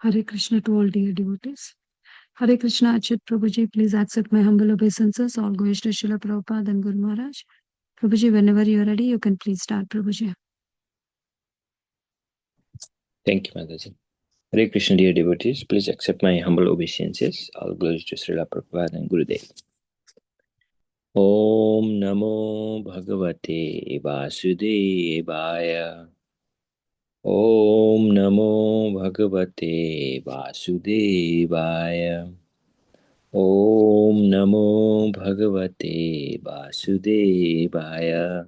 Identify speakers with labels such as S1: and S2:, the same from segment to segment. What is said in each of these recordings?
S1: Hare Krishna to all dear devotees. Hare Krishna Achyut Prabhuji, please accept my humble obeisances. All goes to Srila Prabhupada and Guru Maharaj. Prabhuji, whenever you are ready, you can please start, Prabhuji.
S2: Thank you, Mataji. Hare Krishna, dear devotees, please accept my humble obeisances. All glories to Srila Prabhupada and Gurudev. Om Namo Bhagavate Vasudevaya. Om Namo Bhagavate Vasudevaya. Om Namo Bhagavate Vasudevaya.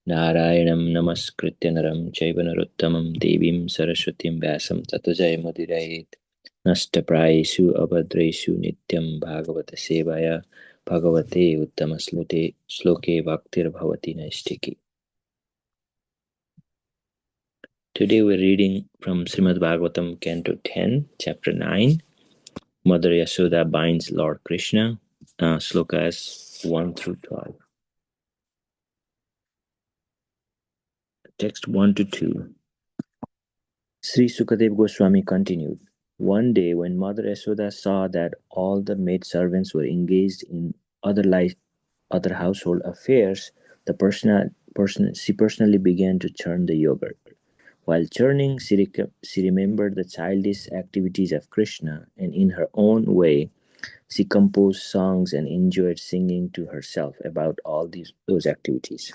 S2: Narayanam Namaskritya Naram Chaiva Narottamam Devim Saraswatim Vyasam Tato Jayamudirayet Nashtaprayesu Abhadreshu Nityam Bhagavata Sevaya Bhagavate Uttama Sloke Bhaktir Bhavati Naistiki. Today we're reading from Srimad Bhagavatam Canto 10, Chapter 9. Mother Yashoda binds Lord Krishna, slokas 1 through 12. Text 1 to 2. Sri Sukadev Goswami continued. One day when Mother Yashoda saw that all the maidservants were engaged in other household affairs, she personally began to churn the yogurt. While churning, she remembered the childish activities of Krishna, and in her own way, she composed songs and enjoyed singing to herself about all those activities.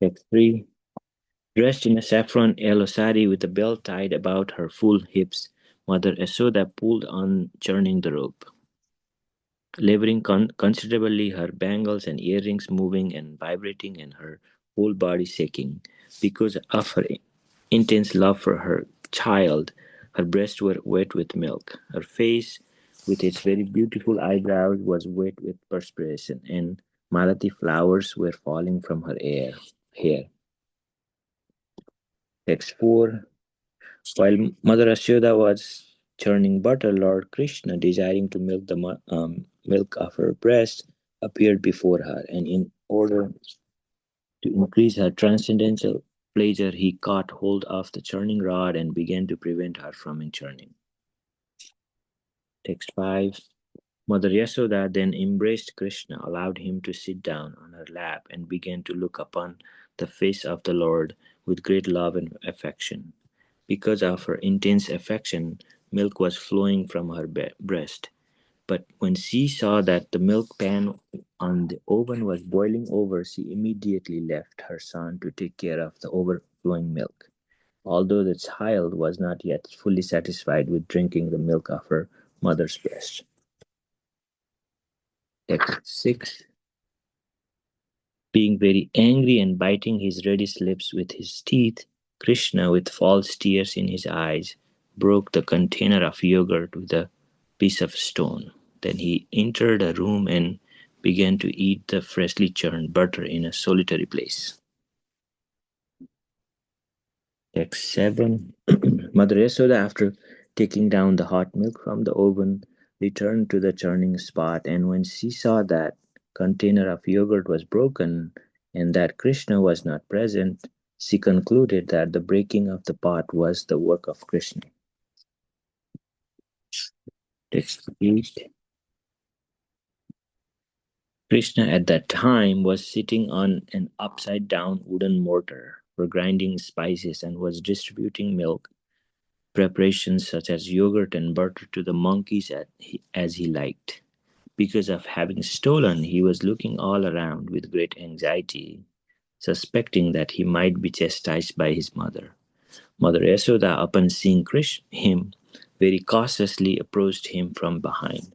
S2: Text 3. Dressed in a saffron yellow sari with a belt tied about her full hips, Mother Yashoda pulled on churning the rope. Laboring considerably, her bangles and earrings moving and vibrating and her whole body shaking. Because of her intense love for her child, her breasts were wet with milk. Her face, with its very beautiful eyebrows, was wet with perspiration, and malati flowers were falling from her hair. Text 4. While Mother Ashoda was churning butter, Lord Krishna, desiring to milk the milk of her breast, appeared before her, and in order to increase her transcendental pleasure, he caught hold of the churning rod and began to prevent her from churning. Text 5. Mother Yashoda then embraced Krishna, allowed him to sit down on her lap, and began to look upon the face of the Lord with great love and affection. Because of her intense affection, milk was flowing from her breast. But when she saw that the milk pan on the oven was boiling over, she immediately left her son to take care of the overflowing milk, although the child was not yet fully satisfied with drinking the milk of her mother's breast. Text 6. Being very angry and biting his reddish lips with his teeth, Krishna, with false tears in his eyes, broke the container of yogurt with a piece of stone. Then he entered a room and began to eat the freshly churned butter in a solitary place. Text 7. Mother Yashoda, after taking down the hot milk from the oven, returned to the churning spot, and when she saw that container of yogurt was broken and that Krishna was not present, she concluded that the breaking of the pot was the work of Krishna. Text 8. Krishna at that time was sitting on an upside down wooden mortar for grinding spices and was distributing milk preparations such as yogurt and butter to the monkeys as he liked. Because of having stolen, he was looking all around with great anxiety, suspecting that he might be chastised by his mother. Mother Yashoda, upon seeing him, very cautiously approached him from behind.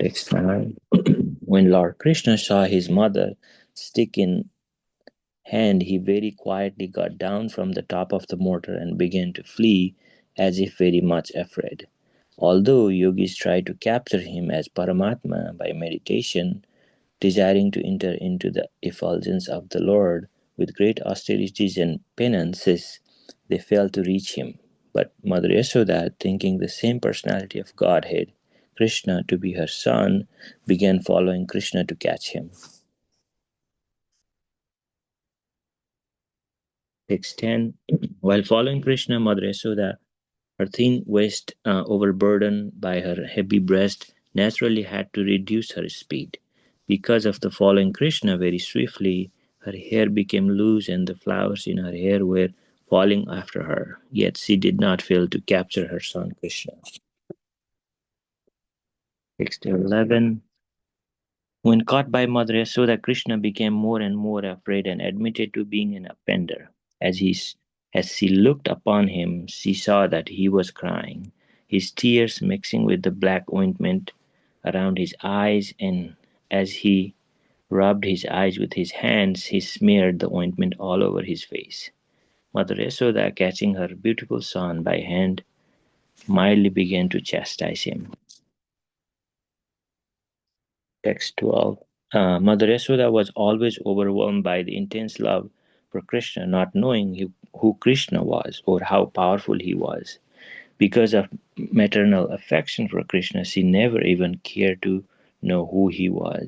S2: Text 9. When Lord Krishna saw his mother, stick in hand, he very quietly got down from the top of the mortar and began to flee as if very much afraid. Although yogis try to capture him as Paramatma by meditation, desiring to enter into the effulgence of the Lord with great austerities and penances, they fail to reach him. But Mother Yashoda, thinking the same personality of Godhead, Krishna, to be her son, began following Krishna to catch him. Text 10. While following Krishna, Mother Yasoda, her thin waist overburdened by her heavy breast, naturally had to reduce her speed. Because of the following Krishna very swiftly, her hair became loose and the flowers in her hair were falling after her. Yet she did not fail to capture her son Krishna. Text 11. When caught by Mother Yasoda, Krishna became more and more afraid and admitted to being an offender. As she looked upon him, she saw that he was crying, his tears mixing with the black ointment around his eyes, and as he rubbed his eyes with his hands, he smeared the ointment all over his face. Mother Yasoda, catching her beautiful son by hand, mildly began to chastise him. Text 12. Mother Yasoda was always overwhelmed by the intense love for Krishna, not knowing who Krishna was or how powerful he was. Because of maternal affection for Krishna, she never even cared to know who he was.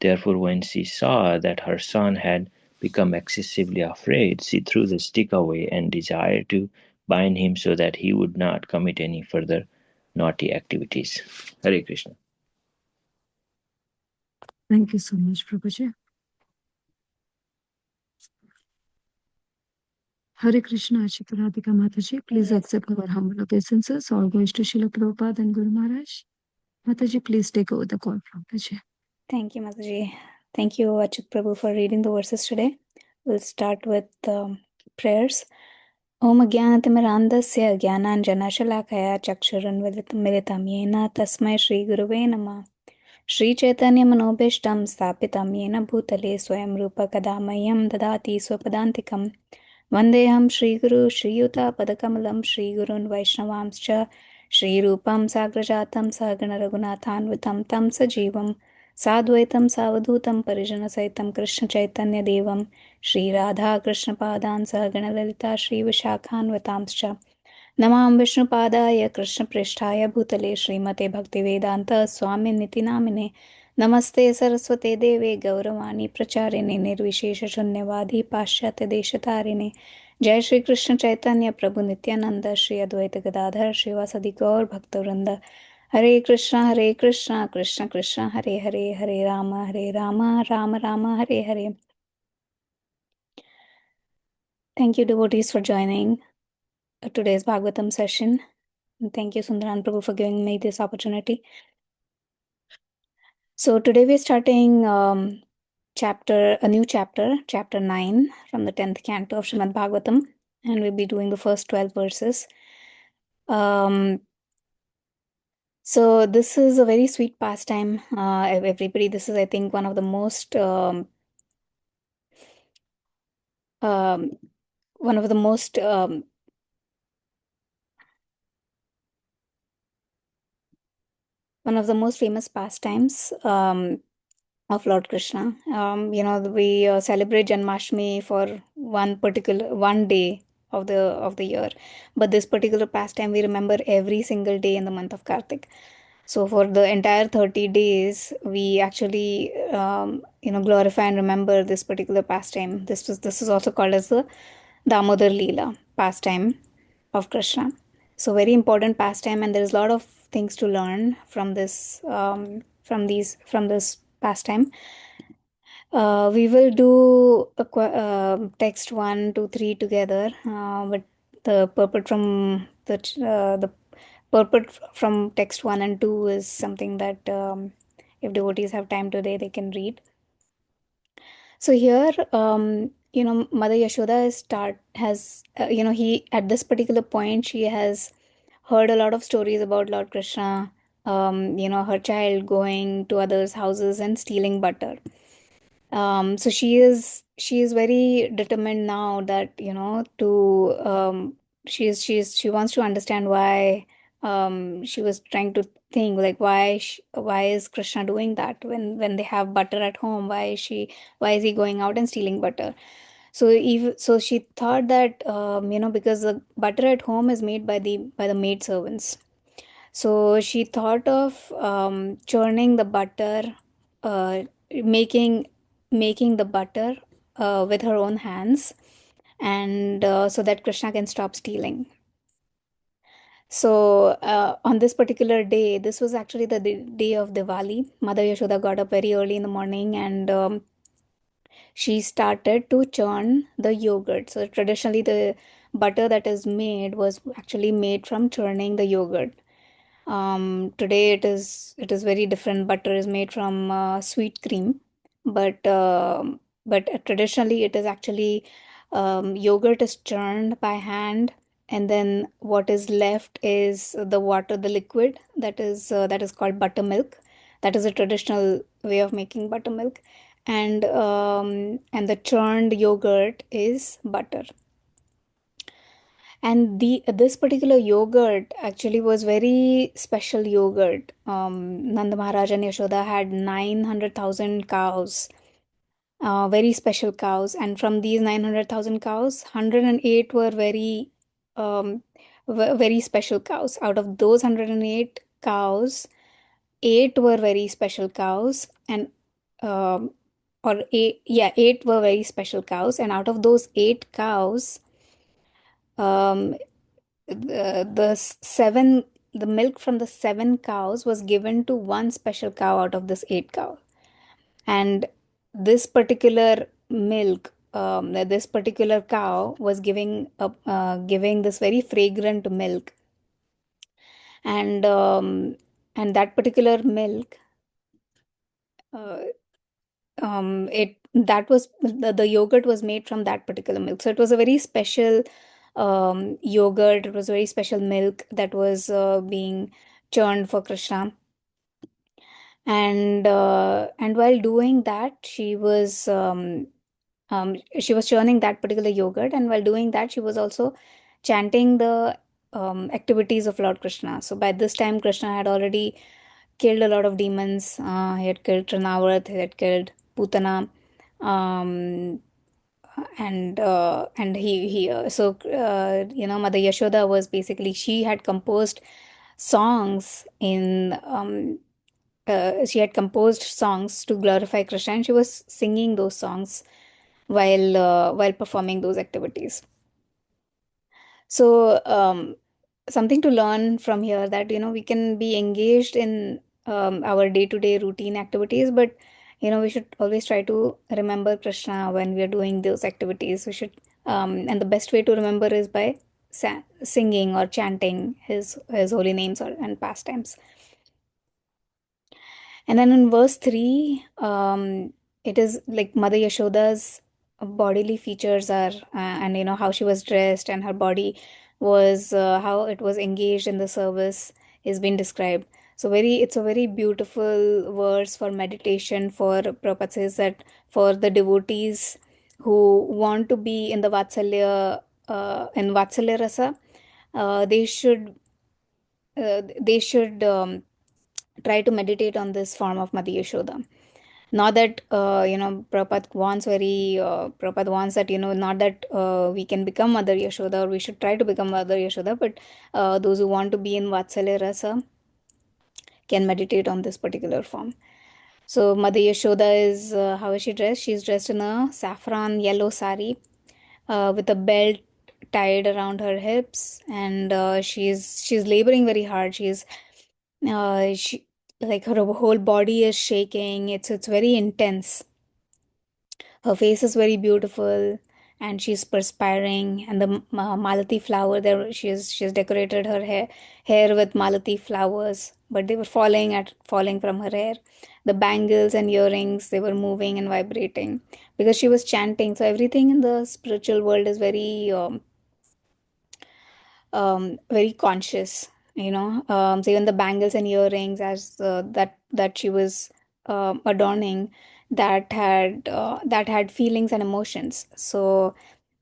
S2: Therefore, when she saw that her son had become excessively afraid, she threw the stick away and desired to bind him so that he would not commit any further naughty activities. Hare Krishna.
S1: Thank you so much, Prabhuji. Hare Krishna, Achyuta Radhika Mataji. Please accept our humble obeisances. All goes to Srila Prabhupada and Guru Maharaj. Mataji, please take over the call from Prabhuji.
S3: Thank you, Mataji. Thank you, Achyut Prabhu, for reading the verses today. We'll start with prayers. Om Jnanatimirandasya Jnananjanashalakaya Chakshurunmilitam Yena Tasmai Shri Guruve Namah Shri Chaitanya Manobishtam Stapitam Yena Bhutale Swayam Rupa Kadamayam Dadati Swapadantikam Vandeham Shri Guru Shri Yuta Padakamalam Shri Gurun Vaishnavamscha Shri Rupam Sagrajatam Sahagana Raghunathanvitam Tam Sajivam Sadvaitam Savadutam Parijana Saitam Krishna Chaitanya Devam Shri Radha Krishna Padan Sahagana Lalita Shri Vishakhanvatamscha Namam Vishnupadaya Krishna Prishtaya Bhutale Srimate Bhaktivedanta Swami Niti Namine Namaste Saraswate Deve Gauravani Pracharine Nirvishesha Shunyavadi Paschatya Deshatarine Jai Shri Krishna Chaitanya Prabhu Nityananda Shri Advaita Gadadhar Srivasadi Gaur Bhaktavranda Hare Krishna Krishna Krishna Hare Hare Hare Rama Rama Rama Hare Hare. Thank you devotees for joining today's Bhagavatam session. And thank you Sundaran Prabhu for giving me this opportunity. So today we're starting a new chapter, chapter 9 from the 10th canto of Srimad Bhagavatam, and we'll be doing the first 12 verses. So this is a very sweet pastime. Everybody, this is, I think, one of the most one of the most famous pastimes of Lord Krishna. We celebrate Janmashtami for one day of the year, but this particular pastime we remember every single day in the month of Kartik. So for the entire 30 days, we actually glorify and remember this particular pastime. This is also called as the Damodar Leela pastime of Krishna. So very important pastime, and there is a lot of things to learn from this pastime. We will do text 1 to 3 together, but the purport from the purport from text 1 and 2 is something that if devotees have time today, they can read. So here, Mother Yashoda has at this particular point, she has heard a lot of stories about Lord Krishna, her child going to others' houses and stealing butter. So she is very determined now that she wants to understand why. She was trying to think like why is Krishna doing that when they have butter at home? Why is he going out and stealing butter? So she thought that because the butter at home is made by the maid servants. So she thought of churning the butter, making the butter with her own hands, and so that Krishna can stop stealing. So on this particular day, this was actually the day of Diwali. Mother Yashoda got up very early in the morning, and she started to churn the yogurt. So traditionally, the butter that is made was actually made from churning the yogurt. Today it is very different. Butter is made from sweet cream, but traditionally it is actually yogurt is churned by hand, and then what is left is the water, the liquid that is called buttermilk. That is a traditional way of making buttermilk, and the churned yogurt is butter. And this particular yogurt actually was very special yogurt. Nanda Maharaj and Yashoda had 900,000 cows, very special cows. And from these 900,000 cows, 108 were um, very special cows. Out of those 108 cows, 8 were very special cows, and or eight, yeah, 8 were very special cows. And out of those 8 cows, um, the milk from the 7 cows was given to one special cow out of this 8 cow. And this particular milk, this particular cow was giving this very fragrant milk, and that particular milk, uh, it that was the yogurt was made from that particular milk. So it was a very special yogurt. It was a very special milk that was being churned for Krishna. And while doing that, she was churning that particular yogurt, and while doing that, she was also chanting the activities of Lord Krishna. So by this time, Krishna had already killed a lot of demons. He had killed Trinavat, he had killed Putana, um, and he so Mother Yashoda was basically, she had composed songs in she had composed songs to glorify Krishna, and she was singing those songs while performing those activities. So something to learn from here, that we can be engaged in our day-to-day routine activities, but we should always try to remember Krishna when we are doing those activities. We should and the best way to remember is by singing or chanting his holy names and pastimes. And then in verse 3, it is like Mother Yashoda's bodily features are, and how she was dressed, and her body was, how it was engaged in the service is being described. So it's a very beautiful verse for meditation. For Prabhupada says that for the devotees who want to be in the Vatsalya Rasa, they should try to meditate on this form of Mother Yashoda. Not that Prabhupada wants that, not that we can become Mother Yashoda, or we should try to become Mother Yashoda, but those who want to be in Vatsalya Rasa can meditate on this particular form. So Mother Yashoda is, how is she dressed? She's dressed in a saffron yellow sari with a belt tied around her hips, and she's laboring very hard. She like her whole body is shaking. It's very intense. Her face is very beautiful, and she's perspiring. And the malati flower there, she's decorated her hair with malati flowers, but they were falling from her hair. The bangles and earrings, they were moving and vibrating because she was chanting. So everything in the spiritual world is very conscious. So even the bangles and earrings, as that she was adorning, that had feelings and emotions. So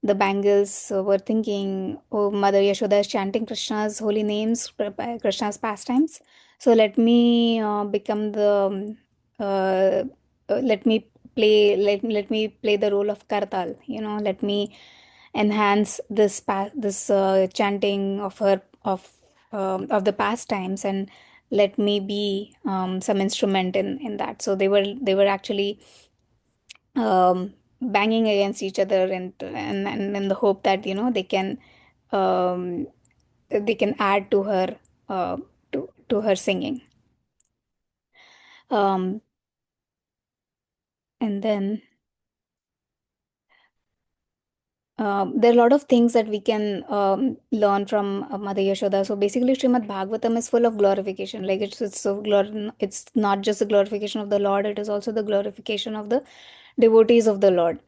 S3: the bangles were thinking, oh, Mother Yashoda is chanting Krishna's holy names, Krishna's pastimes. So become the let me let me play the role of kartal. Let me enhance this chanting of the pastimes, and let me be some instrument in that. So they were actually um, banging against each other, and in the hope that um, they can add to her to her singing. And then there are a lot of things that we can learn from Mother Yashoda. So basically, Srimad Bhagavatam is full of glorification. Like it's not just the glorification of the Lord; it is also the glorification of the devotees of the Lord.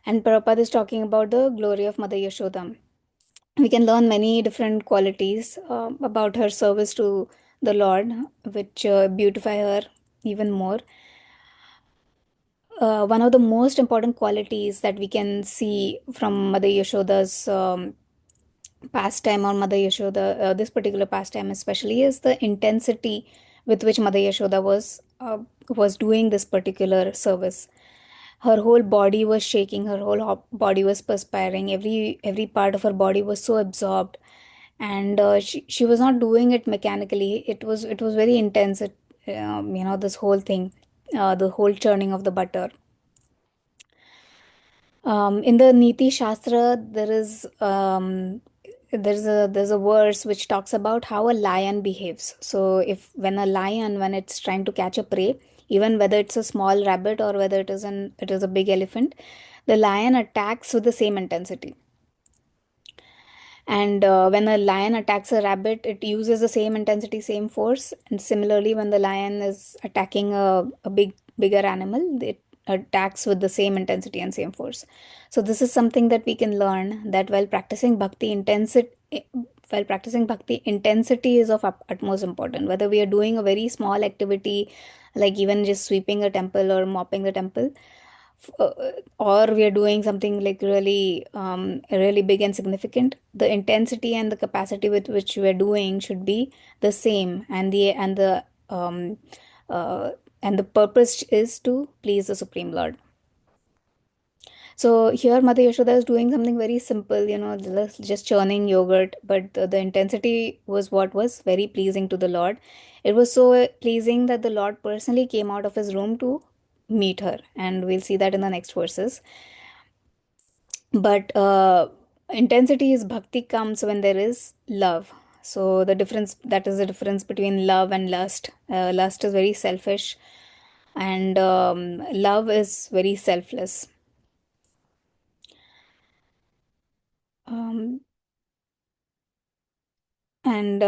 S3: And Prabhupada is talking about the glory of Mother Yashoda. We can learn many different qualities about her service to the Lord, which beautify her even more. One of the most important qualities that we can see from Mother Yashoda's pastime, or Mother Yashoda, this particular pastime especially, is the intensity with which Mother Yashoda was doing this particular service. Her whole body was shaking, her whole body was perspiring, every part of her body was so absorbed, and she was not doing it mechanically. It was very intense. This whole thing, the whole churning of the butter. In the Niti Shastra, there's a verse which talks about how a lion behaves. So if when a lion, when it's trying to catch a prey, even whether it's a small rabbit or whether it is a big elephant, the lion attacks with the same intensity. And when a lion attacks a rabbit, it uses the same intensity, same force. And similarly, when the lion is attacking a bigger animal, it attacks with the same intensity and same force. So this is something that we can learn, that while practicing bhakti, intensity is of utmost importance. Whether we are doing a very small activity, like even just sweeping a temple or mopping the temple, uh, or we are doing something like really big and significant, the intensity and the capacity with which we are doing should be the same, um, uh, and the purpose is to please the Supreme Lord. So here Mother Yashoda is doing something very simple, just churning yogurt, but the intensity was what was very pleasing to the Lord. It was so pleasing that the Lord personally came out of his room to meet her, and we'll see that in the next verses. But intensity is bhakti comes when there is love. So that is the difference between love and lust. Lust is very selfish, and love is very selfless. Um, and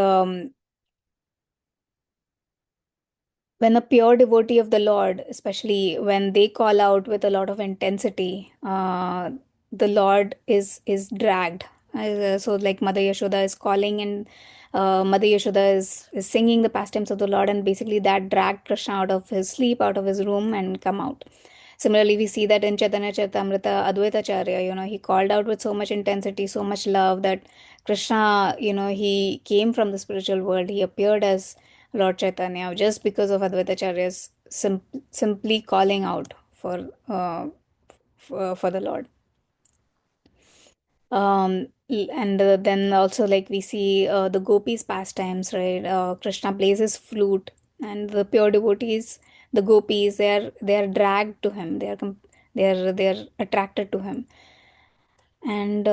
S3: When a pure devotee of the Lord, especially when they call out with a lot of intensity, the Lord is dragged. So, like Mother Yashoda is calling, and Mother Yashoda is singing the pastimes of the Lord, and basically that dragged Krishna out of his sleep, out of his room, and come out. Similarly, we see that in Chaitanya Charitamrita, Advaitacharya, he called out with so much intensity, so much love, that Krishna, he came from the spiritual world. He appeared as Lord Chaitanya just because of Advaitacharya's simply calling out for the Lord. And then also, like, we see the gopis pastimes, right? Krishna plays his flute, and the pure devotees, the gopis, they are dragged to him. They are attracted to him. And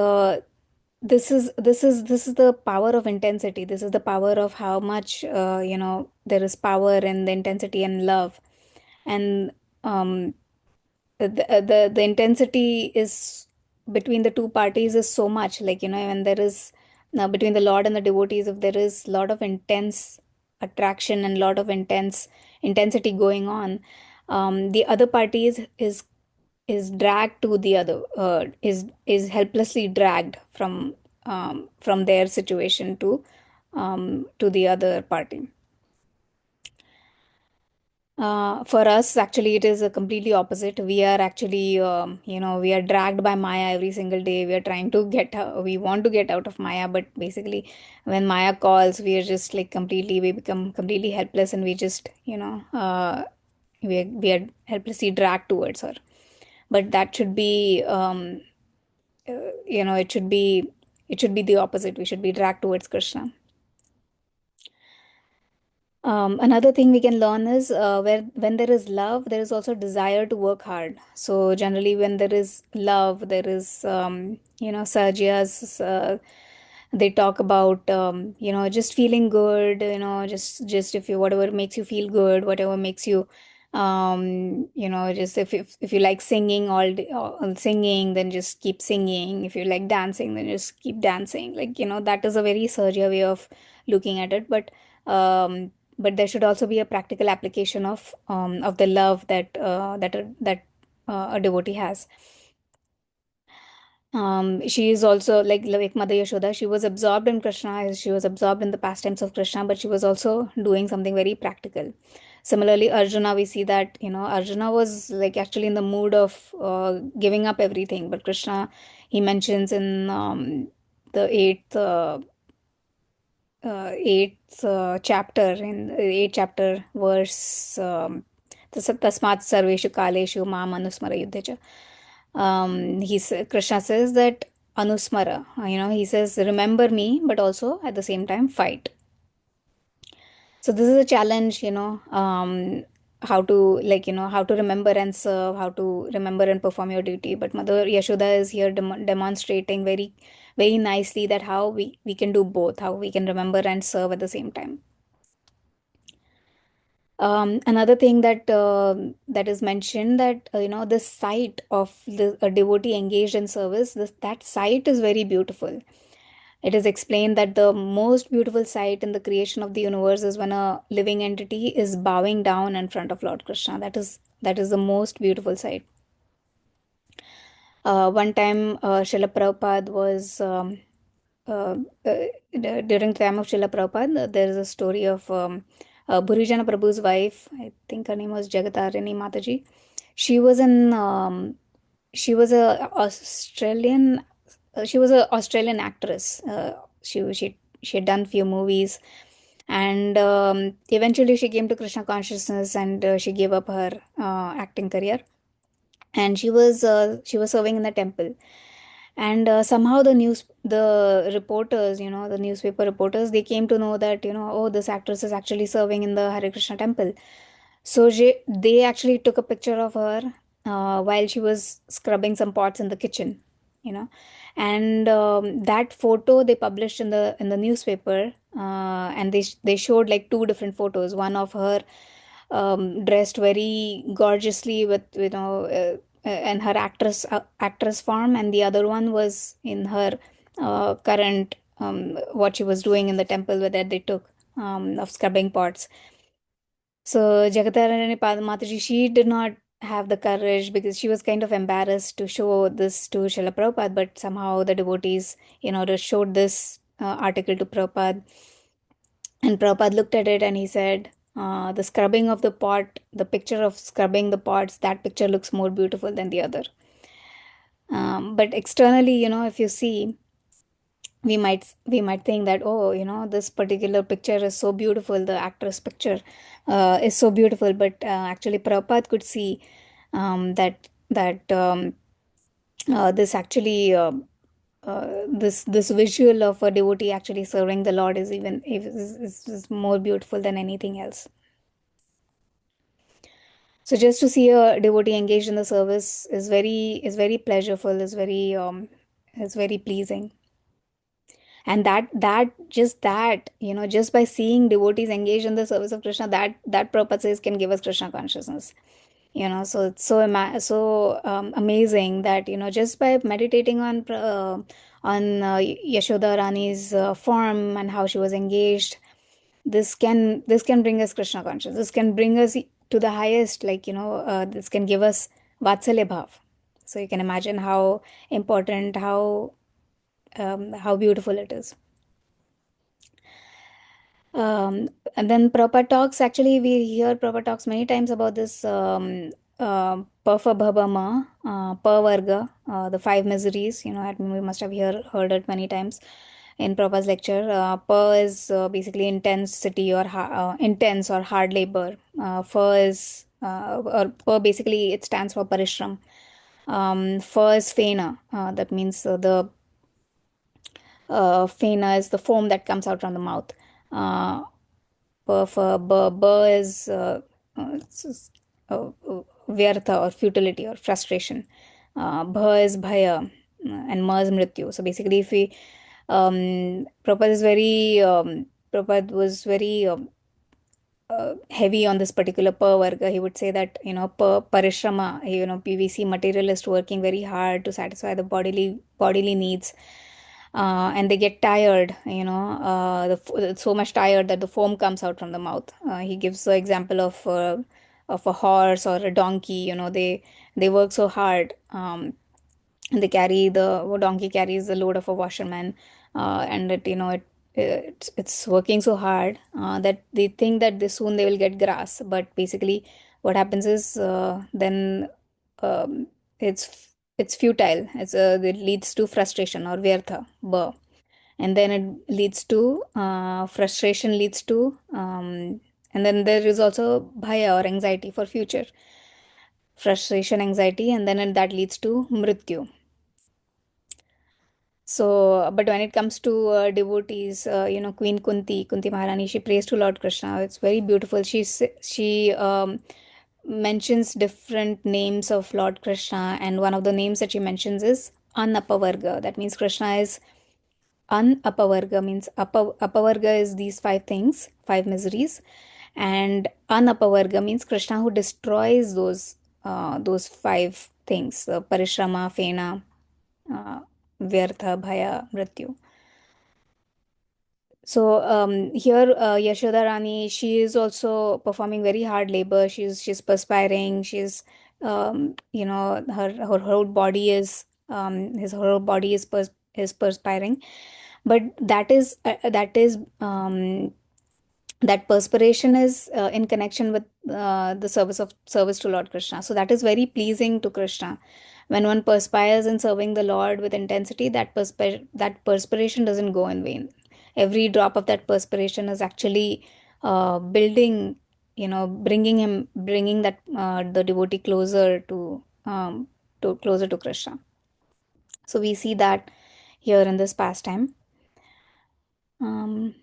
S3: this is the power of intensity. This is the power of how much there is power in the intensity and love. And the intensity is between the two parties is so much, like, when there is now between the Lord and the devotees, if there is a lot of intense attraction and a lot of intensity going on, the other party is dragged to the other is helplessly dragged from their situation to the other party. For us, actually, it is a completely opposite. We are actually, we are dragged by Maya every single day. We are trying to we want to get out of Maya, but basically, when Maya calls, we are just like we become completely helpless, and we just, we are helplessly dragged towards her. But that should be, it should be the opposite. We should be dragged towards Krishna. Another thing we can learn is when there is love, there is also desire to work hard. So generally, when there is love, there is Sahajiya's. They talk about just feeling good. Just if you whatever makes you feel good, whatever makes you just if you like singing all day, singing, then just keep singing. If you like dancing, then just keep dancing. Like that is a very Sahajiya way of looking at it, um, but there should also be a practical application of the love that a devotee has. She is also like Mother Yashoda. She was absorbed in Krishna. She was absorbed in the pastimes of Krishna, but she was also doing something very practical. Similarly, Arjuna, we see that Arjuna was like actually in the mood of giving up everything, but Krishna, he mentions in the eighth chapter, in the eighth chapter verse tasmat sarveshu kaleshu mam anusmara yuddhacha. Krishna says that anusmara, he says remember me, but also at the same time fight. So this is a challenge, how to how to remember and serve, how to remember and perform your duty. But Mother Yashoda is here demonstrating very, very nicely that how we can do both, how we can remember and serve at the same time. Another thing that is mentioned, that this sight of a devotee engaged in service, that sight is very beautiful. It is explained that the most beautiful sight in the creation of the universe is when a living entity is bowing down in front of Lord Krishna. That is the most beautiful sight. One time, Srila Prabhupada was uh, uh, during the time of Srila Prabhupada, there is a story of Bhurijana Prabhu's wife. I think her name was Jagatarini Mataji. She was an she was a Australian she was a Australian actress. She had done few movies, and eventually she came to Krishna consciousness, and she gave up her acting career, and she was serving in the temple. And somehow the reporters, the newspaper reporters, they came to know that oh, this actress is actually serving in the Hare Krishna temple. So they actually took a picture of her while she was scrubbing some pots in the kitchen, you know and that photo they published in the newspaper, and they showed like two different photos, one of her dressed very gorgeously with in her actress form, and the other one was in her current what she was doing in the temple where that they took of scrubbing pots. So Jagatarani Mataji, she did not have the courage because she was kind of embarrassed to show this to Srila Prabhupada, but somehow the devotees, showed this article to Prabhupada. And Prabhupada looked at it and he said, the scrubbing of the pot, the picture of scrubbing the pots, that picture looks more beautiful than the other. But externally, if you see, we might think that, oh, this particular picture is so beautiful, the actress picture is so beautiful, but actually Prabhupada could see that this actually this visual of a devotee actually serving the Lord is more beautiful than anything else. So just to see a devotee engaged in the service is very pleasureful, is very pleasing. And just by seeing devotees engaged in the service of Krishna, that Prabhupada says can give us Krishna consciousness. So it's so amazing that just by meditating on Yashoda Rani's form and how she was engaged, this can bring us Krishna consciousness. This can bring us to the highest, this can give us Vatsalya Bhav. So you can imagine how important, how beautiful it is. And then Prabhupada talks, actually we hear Prabhupada talks many times about this Parva Bhabama, Parvarga, the five miseries. We must have heard it many times in Prabhupada's lecture. Pa is basically intensity or intense or hard labor. Fa is, or Pa basically it stands for Parishram. Fa is Fena, that means the Fena is the foam that comes out from the mouth. for ba is vyartha or futility or frustration. Bha is bhaya, and ma is mrityu. So basically, if we Prabhupada is very Prabhupada was very heavy on this particular per varga. He would say that, per parishrama, PVC materialist working very hard to satisfy the bodily needs, and they get tired. So much tired that the foam comes out from the mouth. He gives the example of a horse or a donkey. They work so hard. The donkey carries the load of a washerman, and it's working so hard that they think that soon they will get grass, but basically what happens is, then um, it's futile. It leads to frustration or vyartha, and then it leads to frustration leads to and then there is also bhaya or anxiety for future, frustration, anxiety, and then that leads to mrityu. So, but when it comes to devotees, Queen Kunti Maharani, she prays to Lord Krishna. It's very beautiful. She mentions different names of Lord Krishna, and one of the names that she mentions is Anapavarga. That means Krishna is Anapavarga, means Apavarga is these five things, five miseries, and Anapavarga means Krishna who destroys those five things: Parishrama, Fena, uh, Vyartha, Bhaya, Mrityu. So here, Yashoda Rani, she is also performing very hard labor. She's perspiring. Her whole body is his whole body is perspiring. But that perspiration is in connection with the service to Lord Krishna. So that is very pleasing to Krishna. When one perspires in serving the Lord with intensity, that perspiration doesn't go in vain. Every drop of that perspiration is actually building, bringing that the devotee closer to Krishna. So we see that here in this pastime. And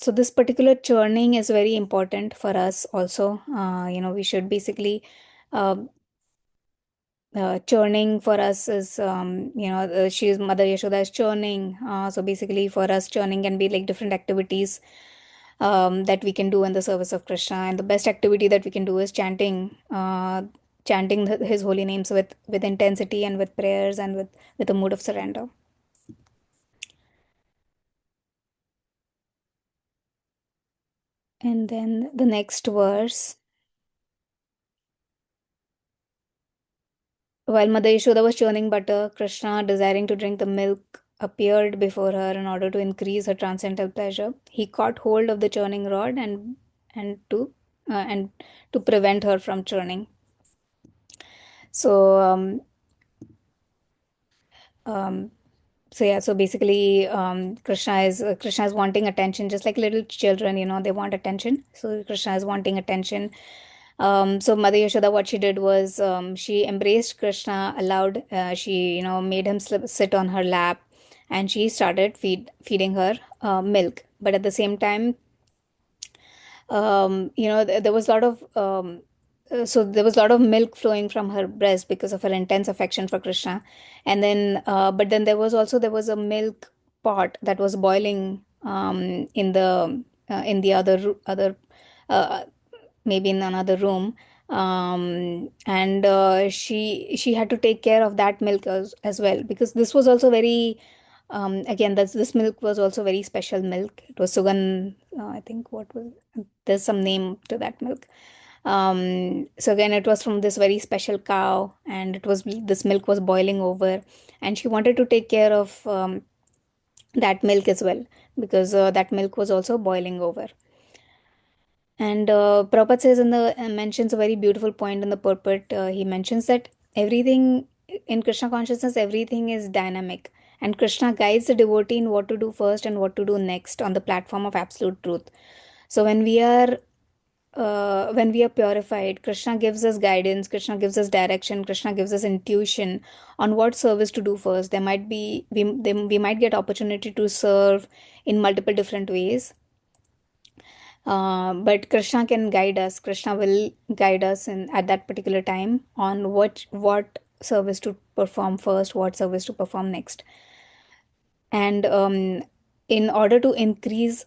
S3: so this particular churning is very important for us also. We should basically uh, churning for us is, she's Mother Yashoda is churning. So basically for us, churning can be like different activities that we can do in the service of Krishna. And the best activity that we can do is chanting his holy names with intensity and with prayers and with a mood of surrender. And then the next verse. While Mother Yashoda was churning butter, Krishna, desiring to drink the milk, appeared before her in order to increase her transcendental pleasure. He caught hold of the churning rod and to and to prevent her from churning. So so basically, Krishna is wanting attention, just like little children, they want attention. So Krishna is wanting attention. So Mother Yashoda, what she did was, she embraced Krishna, allowed, she made him sit on her lap, and she started feeding her milk. But at the same time, there was a lot of so there was a lot of milk flowing from her breast because of her intense affection for Krishna. And then but then there was a milk pot that was boiling in the other uh, maybe in another room. And she had to take care of that milk as well, because this was also very again, this milk was also very special milk. It was Sugan, I think, there's some name to that milk. So again, it was from this very special cow, and this milk was boiling over, and she wanted to take care of that milk as well, because that milk was also boiling over. And Prabhupada says mentions a very beautiful point in the purport. He mentions that everything in Krishna consciousness, everything is dynamic, and Krishna guides the devotee in what to do first and what to do next on the platform of absolute truth. So when we are when we are purified, Krishna gives us guidance, Krishna gives us direction, Krishna gives us intuition on what service to do first. There might be we might get opportunity to serve in multiple different ways, but Krishna can guide us. Krishna will guide us in at that particular time on what service to perform first, what service to perform next. And in order to increase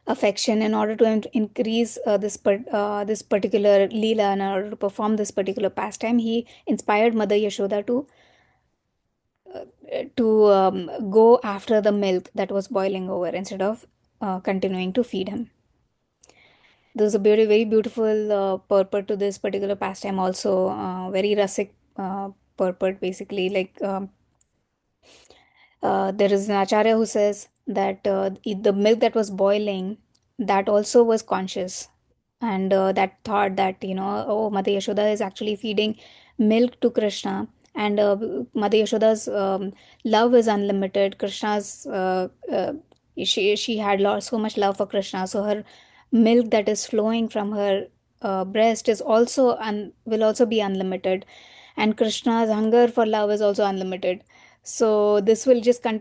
S3: affection, in order to increase this particular leela, in order to perform this particular pastime, he inspired Mother Yashoda to go after the milk that was boiling over instead of continuing to feed him. There's a very beautiful purport to this particular pastime also, very rasic purport basically. Like there is an acharya who says that the milk that was boiling, that also was conscious, and that thought that, oh, Mother Yashoda is actually feeding milk to Krishna, and Mother Yashoda's love is unlimited. Krishna's she had so much love for Krishna, so her milk that is flowing from her breast is also will also be unlimited, and Krishna's hunger for love is also unlimited. So this will just go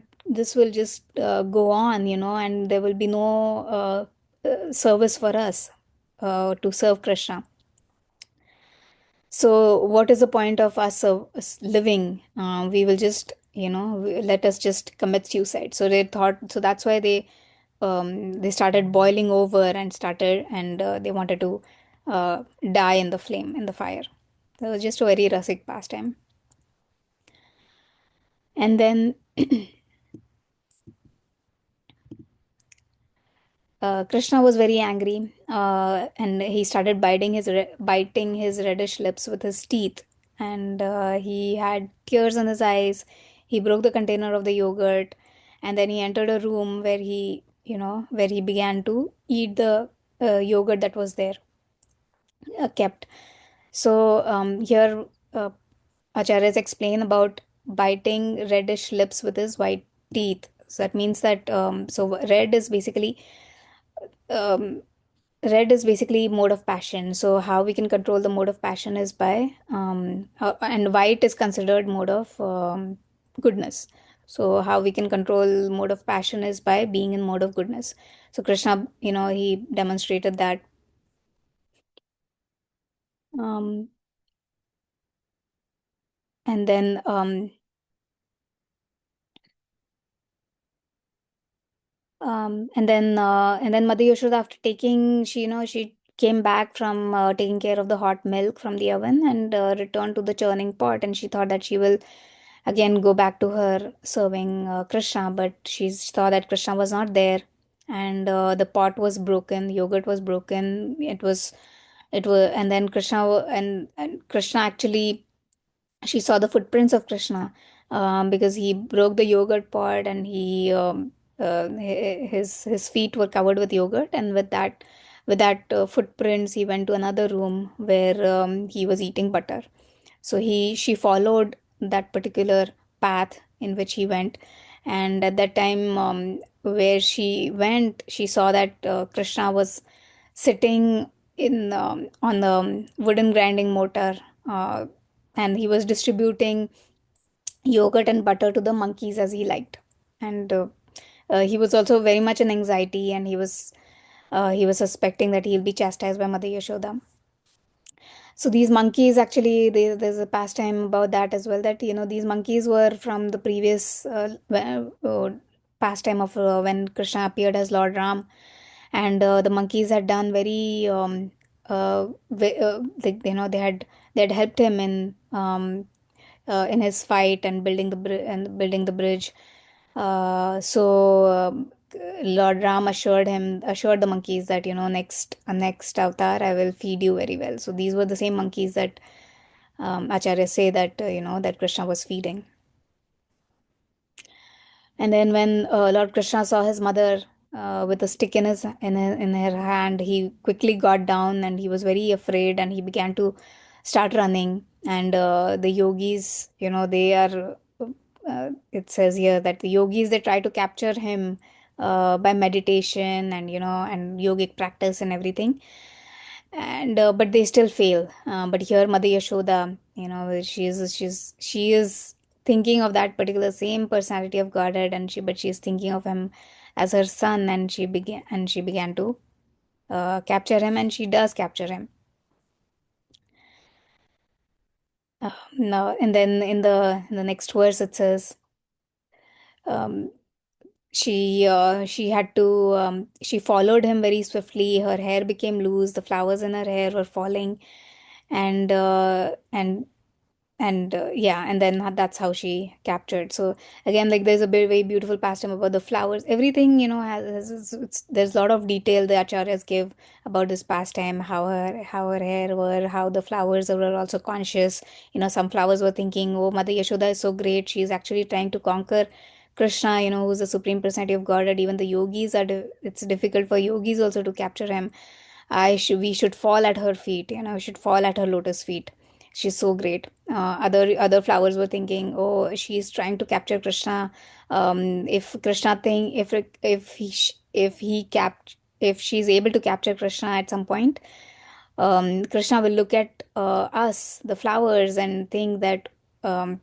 S3: on, and there will be no service for us to serve Krishna. So what is the point of us living? We will just, let us just commit suicide. So they thought, so that's why they started boiling over and they wanted to die in the flame, in the fire. That was just a very rasic pastime. And then Krishna was very angry, and he started biting his reddish lips with his teeth, and he had tears in his eyes. He broke the container of the yogurt, and then he entered a room where he began to eat the yogurt that was there, kept. So here, acharyas explain about biting reddish lips with his white teeth. So that means that um, red is basically mode of passion. So how we can control the mode of passion is by and white is considered mode of goodness. So how we can control mode of passion is by being in mode of goodness. So Krishna, he demonstrated that. um, and then and then Mother Yashoda, after she came back from taking care of the hot milk from the oven, and returned to the churning pot, and she thought that she will again go back to her serving Krishna, but she saw that Krishna was not there, and the pot was broken, the yogurt was broken. And then and Krishna actually, she saw the footprints of Krishna, because he broke the yogurt pot, and his feet were covered with yogurt, and with that footprints, he went to another room where he was eating butter. So she followed that particular path in which he went, and at that time, where she went, she saw that Krishna was sitting in on the wooden grinding motor, uh, and he was distributing yogurt and butter to the monkeys as he liked. And he was also very much in anxiety, and he was suspecting that he'll be chastised by Mother Yashoda. So these monkeys, actually, there's a pastime about that as well, that these monkeys were from the previous pastime of when Krishna appeared as Lord Ram, and the monkeys had done very they had helped him in his fight and building the bridge. So Lord Ram assured the monkeys that, next avatar I will feed you very well. So these were the same monkeys that Acharya say that that Krishna was feeding. And then when Lord Krishna saw his mother with a stick in her hand, he quickly got down, and he was very afraid, and he began to start running. And the yogis, they are. It says here that the yogis, they try to capture him by meditation and and yogic practice and everything. And but they still fail. But here Mother Yashoda, she is thinking of that particular same personality of Godhead, and she's thinking of him as her son, and she began to capture him, and she does capture him. Now and then in the next verse it says, um, she had to she followed him very swiftly. Her hair became loose, the flowers in her hair were falling, and yeah, and then that's how she captured. So again, like, there's a very beautiful pastime about the flowers. Everything, there's a lot of detail the acharyas give about this pastime, how her hair were, how the flowers were also conscious. Some flowers were thinking, oh, Mother Yashoda is so great, she's actually trying to conquer Krishna, who's the supreme personality of Godhead. Even the yogis it's difficult for yogis also to capture him. We should fall at her feet, we should fall at her lotus feet. She's so great. Other flowers were thinking, oh, she's trying to capture Krishna. If Krishna think if she's able to capture Krishna at some point, Krishna will look at us, the flowers, and think that oh,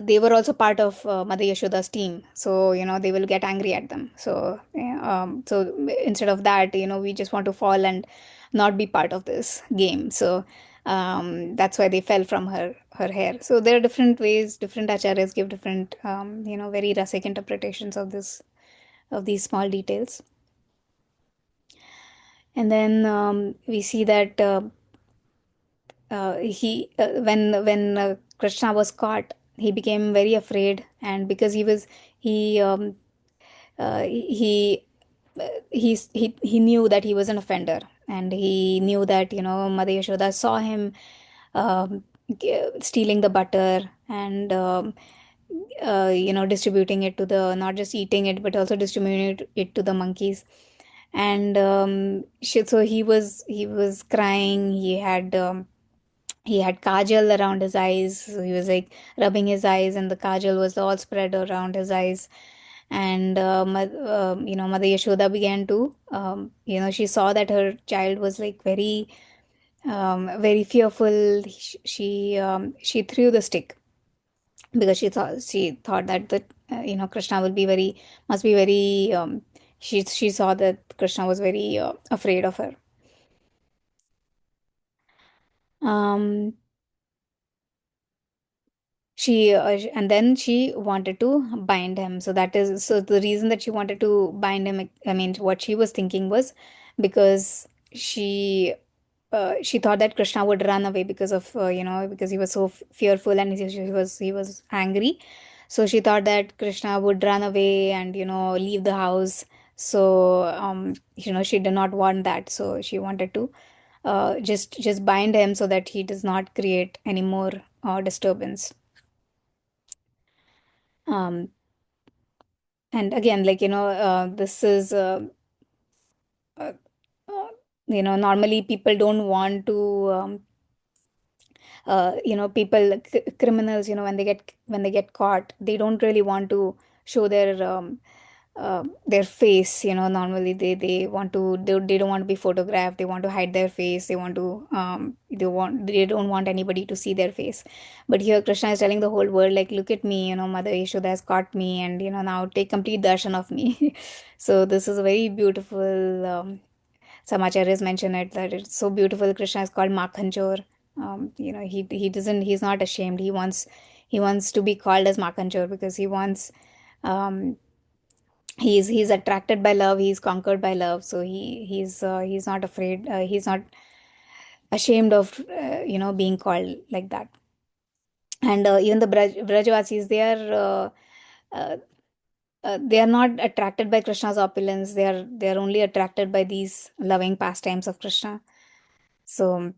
S3: they were also part of Mother Yashoda's team, so they will get angry at them. So so instead of that, we just want to fall and not be part of this game. So that's why they fell from her hair. So there are different ways, different acharyas give different very rasic interpretations of these small details. And then we see that he when Krishna was caught, he became very afraid, and because he he he knew that he was an offender, and he knew that Mother Yashoda saw him stealing the butter, and distributing it to the, not just eating it but also distributing it to the monkeys. And so he was crying. He had kajal around his eyes, so he was like rubbing his eyes, and the kajal was all spread around his eyes. And Mother Yashoda began to she saw that her child was like very fearful. She threw the stick, because she thought that Krishna will be very must be very she saw that Krishna was very afraid of her. um and then she wanted to bind him. So the reason that she wanted to bind him, I mean, what she was thinking was, because she thought that Krishna would run away because of because he was so fearful, and he was angry. So she thought that Krishna would run away and leave the house. So she did not want that. So she wanted to just bind him so that he does not create any more disturbance. um and again, like, this is uh, normally people don't want to people, criminals, when they get caught, they don't really want to show their face. Normally they want to they don't want to be photographed. They want to hide their face. They don't want anybody to see their face. But here Krishna is telling the whole world, like, look at me, Mother Yashoda has caught me, and now take complete darshan of me. So this is a very beautiful. Some acharyas mention it, that it's so beautiful. Krishna is called Makhanchor. He's not ashamed. He wants to be called as Makhanchor, because he wants um, he's attracted by love. He's conquered by love. So he's not afraid. He's not ashamed of being called like that. And even the Brajavasis, uh, they are not attracted by Krishna's opulence. They are only attracted by these loving pastimes of Krishna. So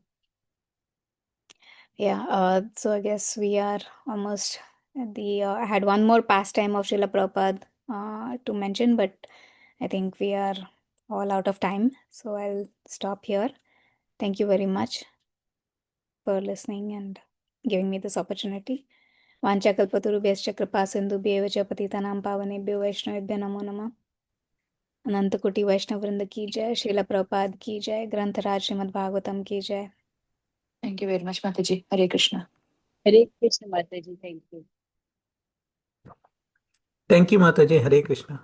S3: yeah, so I guess we are almost at the. I had one more pastime of Srila Prabhupada to mention, but I think we are all out of time. So I'll stop here. Thank you very much for listening and giving me this opportunity. वाञ्छाकल्पतरुभ्यश्च कृपा सिन्धुभ्येव च पतितानां पावनेभ्यो वैष्णवेभ्यो नमो नमः। अनंत कोटि वैष्णव वृंद की जय। श्रील प्रभुपाद की जय। ग्रंथराज श्रीमद् भागवतम की जय।
S4: Thank you very much, Mataji. Hare Krishna.
S5: Hare Krishna, Mataji. Thank you.
S6: Thank you, Mataji. Hare Krishna.